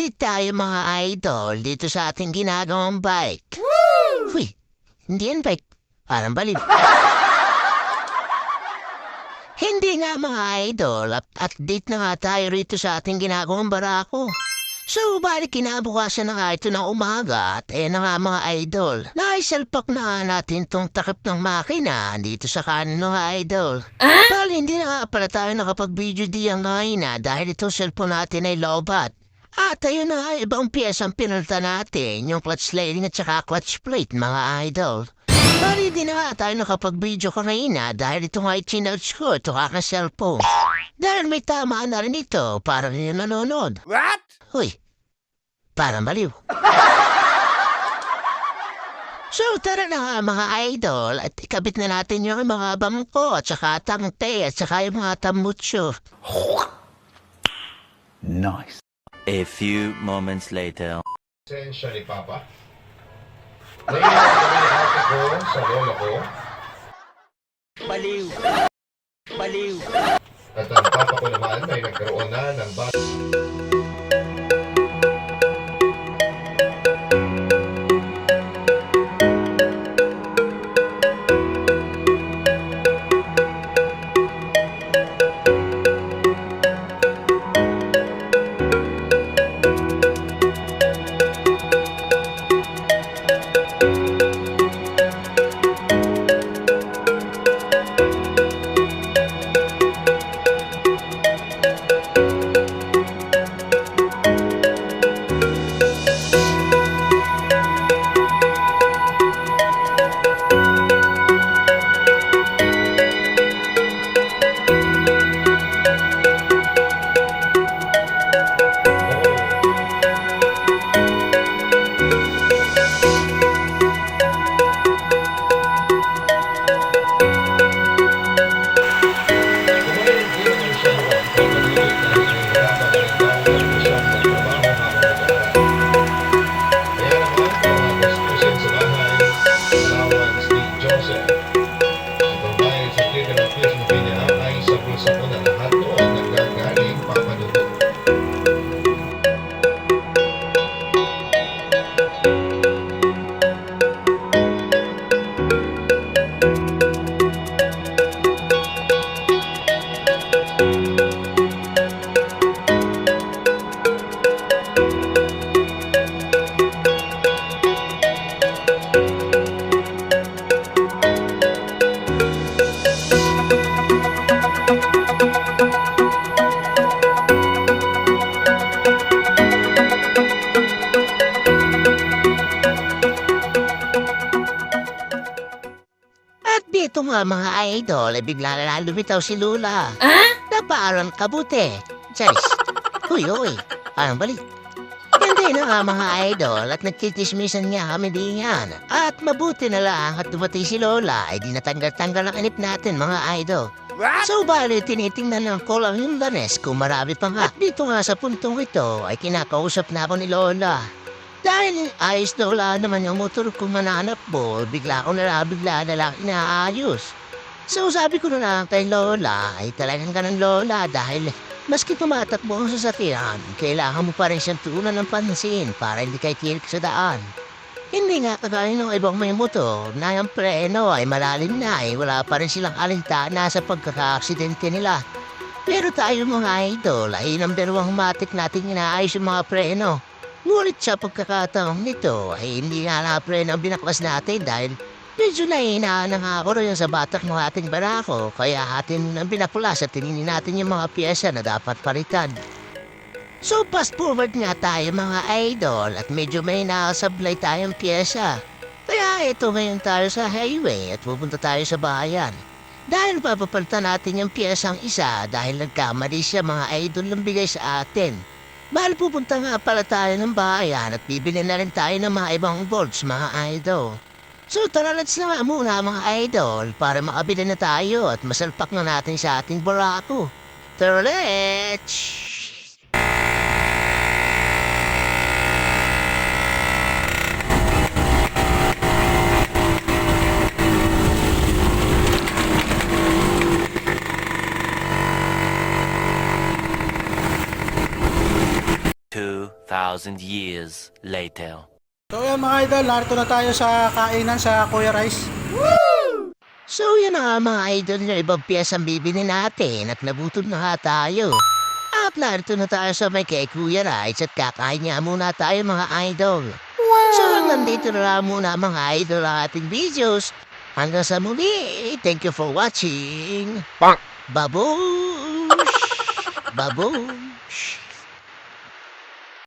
Balik tayo mga idol dito sa ating ginagawang bike. Uy, hindi yan bike. Parang baliw. Hindi nga mga idol, update na nga tayo rito sa ating ginagawang barako. So, balik kinabukasan na nga ito ng umaga at na nga mga idol. Naisalpak na nga natin tong takip ng makina dito sa kanan mga idol. Bali, hindi na nga pala tayo nakapag-video diyan ngayon dahil itong cellphone natin ay lowbat. At ayun na nga, ibang piyesang pinalta natin, yung clutch sliding at saka clutch plate mga idol. Bali, hindi na nga tayo nakapag-video kanina dahil ito nga i-chinouch ko, ito kaka-cellphone. Dahil may tama na rin ito para rin yung nanonood. What? Uy, parang baliw. So tara na nga mga idol at ikabit na natin yung mga bangko at saka tangte at saka yung mga tamutso. Nice. A few moments later. Sensya ni Papa. Naiiyak kami ng ate ko sa lola ko. Baliw! Baliw! At ang papa ko naman ay nagkaroon na ng bata. Dito nga mga idol, bigla na lumitaw si Lula. Na parang kabute. Charis. Uy, parang balik. Hindi na nga mga idol at nagtitismisan niya kami diyan. At mabuti na lang at dumating si Lola ay di natanggal-tanggal ang inip natin mga idol. So bali, tinitingnan lang ko lang yung lanes kung marami pa nga. Dito nga sa puntong ito ay kinakausap na ako ni Lola. Dahil ayos na wala naman yung motor kong mananap mo, bigla na lang inaayos. So sabi ko na lang kay Lola, ay talagang ganun Lola dahil maski tumatakbo ang sasakyan, kailangan mo pa rin siyang tuunan ng pansin para hindi kayo tirik sa daan. Hindi nga kagaya ng ibang may motor na yung preno ay malalim na wala pa rin silang alintana sa pagkaka-aksidente nila. Pero tayo mga idol ay number 1 matik natin inaayos yung mga preno. Ngunit sa pagkakataong nito ay hindi nga na-preno ang binaklas natin dahil medyo nahinaan na nga ako rin sa batak ng ating barako kaya atin ang binaklas at tininin natin yung mga piyesa na dapat palitan. So fast forward nga tayo mga idol at medyo may nakasablay tayong piyesa. Kaya ito ngayon tayo sa highway at pupunta tayo sa bayan. Dahil papapalitan natin yung piyesang isa dahil nagkamali siya mga idol ng bigay sa atin. Bahal pupunta nga pala tayo ng bayan at bibili na rin tayo ng mga ibang bolts mga idol. So tara let's na nga muna mga idol para makabili na tayo at masalpak na natin sa ating barako. Tara let's! 2,000 2,000 years later. So yan mga idol, narito na tayo sa kainan sa Kuya Rice. So yan na nga mga idol na ibang piyesang bibili natin at nabutom na nga tayo. At narito na tayo sa may kay Kuya Rice at kakain nga muna tayo mga idol. So nandito na lang muna mga idol ang ating videos. Hanggang sa muli, thank you for watching. Babush! Babush!